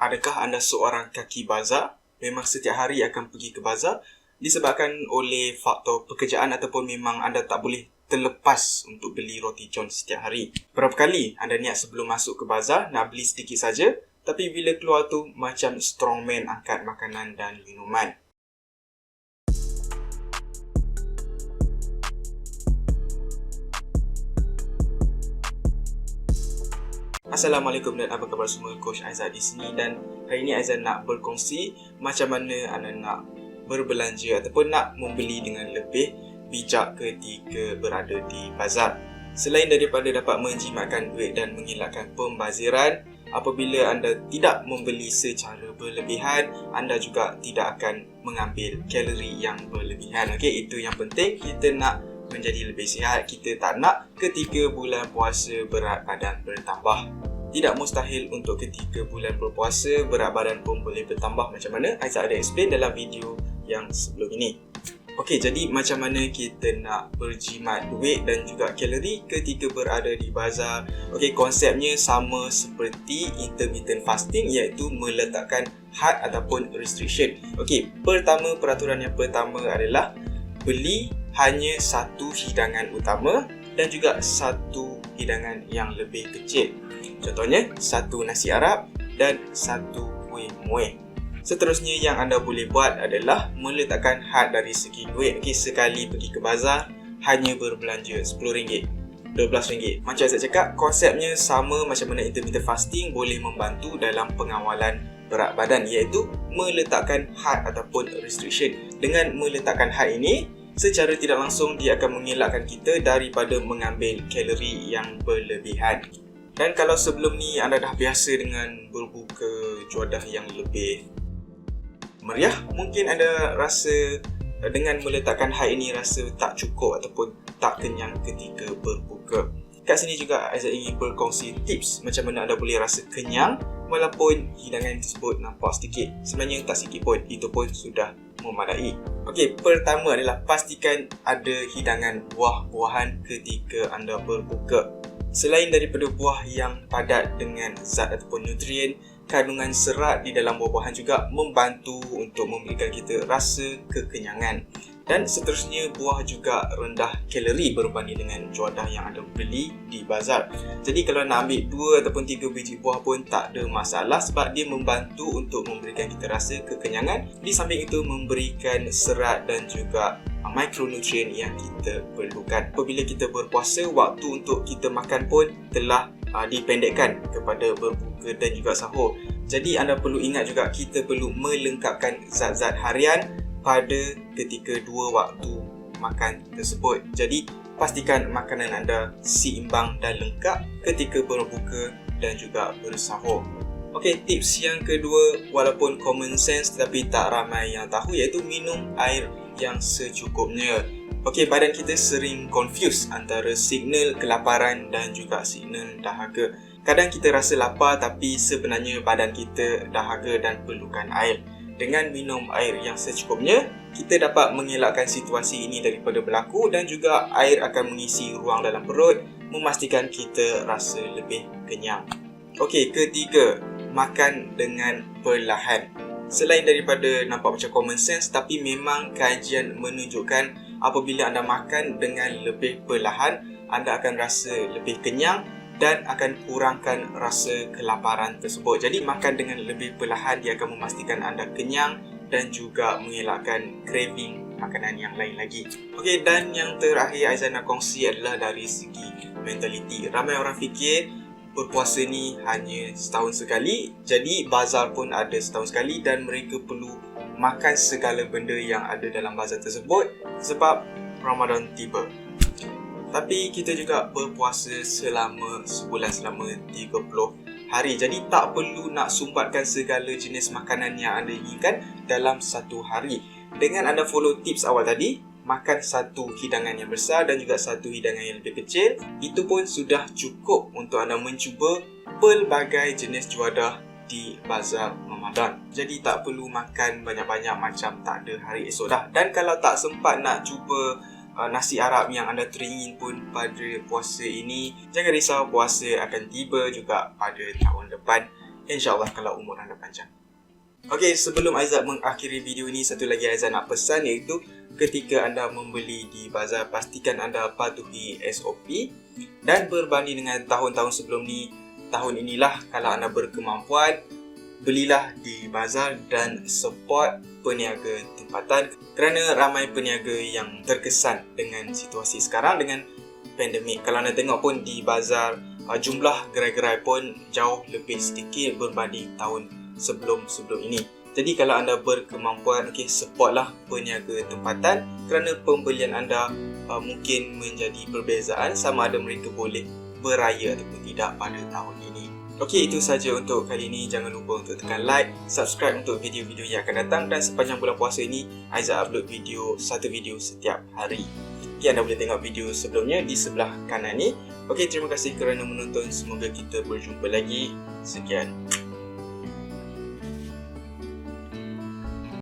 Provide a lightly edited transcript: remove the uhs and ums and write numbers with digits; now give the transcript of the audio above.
Adakah anda seorang kaki bazar? Memang setiap hari akan pergi ke bazar disebabkan oleh faktor pekerjaan ataupun memang anda tak boleh terlepas untuk beli roti john setiap hari? Berapa kali anda niat sebelum masuk ke bazar nak beli sedikit saja, tapi bila keluar tu macam strongman angkat makanan dan minuman? Assalamualaikum dan apa khabar semua, Coach Aizat di sini, dan hari ini Aizat nak berkongsi macam mana anda nak berbelanja ataupun nak membeli dengan lebih bijak ketika berada di bazar. Selain daripada dapat menjimatkan duit dan mengelakkan pembaziran, apabila anda tidak membeli secara berlebihan, anda juga tidak akan mengambil kalori yang berlebihan. Okey, itu yang penting. Kita nak menjadi lebih sihat, kita tak nak ketika bulan puasa berat badan bertambah. Tidak mustahil untuk ketika bulan berpuasa berat badan pun boleh bertambah. Macam mana? Aizat ada explain dalam video yang sebelum ini. Okey, jadi macam mana kita nak berjimat duit dan juga kalori ketika berada di bazar? Okey, konsepnya sama seperti intermittent fasting, iaitu meletakkan had ataupun restriction. Okey, peraturan yang pertama adalah beli hanya satu hidangan utama dan juga satu hidangan yang lebih kecil. Contohnya, satu nasi Arab dan satu kuih muih. Seterusnya yang anda boleh buat adalah meletakkan had dari segi duit. Okey, sekali pergi ke bazar hanya berbelanja RM10, RM12. Macam saya cakap, konsepnya sama macam mana intermittent fasting boleh membantu dalam pengawalan berat badan, iaitu meletakkan had ataupun restriction. Dengan meletakkan had ini, secara tidak langsung dia akan mengelakkan kita daripada mengambil kalori yang berlebihan. Dan kalau sebelum ni anda dah biasa dengan berbuka juadah yang lebih meriah, mungkin anda rasa dengan meletakkan had ini rasa tak cukup ataupun tak kenyang ketika berbuka. Kat sini juga Aizat ingin berkongsi tips macam mana anda boleh rasa kenyang walaupun hidangan tersebut nampak sedikit. Sebenarnya tak sedikit pun, itu pun sudah memadai. Okey, pertama adalah pastikan ada hidangan buah-buahan ketika anda berbuka. Selain daripada buah yang padat dengan zat ataupun nutrien, kandungan serat di dalam buah-buahan juga membantu untuk memberikan kita rasa kekenyangan. Dan seterusnya, buah juga rendah kalori berbanding dengan juadah yang anda beli di bazar. Jadi kalau nak ambil 2 ataupun 3 biji buah pun tak ada masalah, sebab dia membantu untuk memberikan kita rasa kekenyangan. Di samping itu memberikan serat dan juga mikronutrien yang kita perlukan. Apabila kita berpuasa, waktu untuk kita makan pun telah dipendekkan kepada berbuka dan juga sahur. Jadi anda perlu ingat juga, kita perlu melengkapkan zat-zat harian pada ketika 2 waktu makan tersebut. Jadi pastikan makanan anda seimbang dan lengkap ketika berbuka dan juga bersahur. Okey, tips yang kedua, walaupun common sense tetapi tak ramai yang tahu, iaitu minum air yang secukupnya. Okey, badan kita sering confuse antara signal kelaparan dan juga signal dahaga. Kadang kita rasa lapar tapi sebenarnya badan kita dahaga dan perlukan air. Dengan minum air yang secukupnya, kita dapat mengelakkan situasi ini daripada berlaku dan juga air akan mengisi ruang dalam perut, memastikan kita rasa lebih kenyang. Okey, ketiga, makan dengan perlahan. Selain daripada nampak macam common sense, tapi memang kajian menunjukkan apabila anda makan dengan lebih perlahan, anda akan rasa lebih kenyang dan akan kurangkan rasa kelaparan tersebut. Jadi makan dengan lebih perlahan dia akan memastikan anda kenyang dan juga mengelakkan craving makanan yang lain lagi. Okey, dan yang terakhir Aizat nak kongsi adalah dari segi mentaliti. Ramai orang fikir berpuasa ni hanya setahun sekali, jadi bazar pun ada setahun sekali dan mereka perlu makan segala benda yang ada dalam bazar tersebut sebab Ramadan tiba. Tapi kita juga berpuasa selama sebulan, selama 30 hari. Jadi tak perlu nak sumbatkan segala jenis makanan yang anda inginkan dalam satu hari. Dengan anda follow tips awal tadi, makan satu hidangan yang besar dan juga satu hidangan yang lebih kecil, itu pun sudah cukup untuk anda mencuba pelbagai jenis juadah di bazar Ramadan. Jadi tak perlu makan banyak-banyak macam tak ada hari esok dah. Dan kalau tak sempat nak cuba nasi Arab yang anda teringin pun pada puasa ini, jangan risau, puasa akan tiba juga pada tahun depan. InsyaAllah kalau umur anda panjang. Okey, sebelum Aizat mengakhiri video ini, satu lagi Aizat nak pesan, iaitu ketika anda membeli di bazar, pastikan anda patuhi SOP dan berbanding dengan tahun-tahun sebelum ni, tahun inilah kalau anda berkemampuan, belilah di bazar dan support peniaga tempatan, kerana ramai peniaga yang terkesan dengan situasi sekarang dengan pandemik. Kalau anda tengok pun di bazar, jumlah gerai-gerai pun jauh lebih sedikit berbanding tahun sebelum ini. Jadi kalau anda berkemampuan, supportlah peniaga tempatan, kerana pembelian anda mungkin menjadi perbezaan sama ada mereka boleh beraya ataupun tidak pada tahun ini. Okey, itu saja untuk kali ini. Jangan lupa untuk tekan like, subscribe untuk video-video yang akan datang, dan sepanjang bulan puasa ini Aizat upload satu video setiap hari. Anda boleh tengok video sebelumnya di sebelah kanan ni. Okey, terima kasih kerana menonton. Semoga kita berjumpa lagi. Sekian.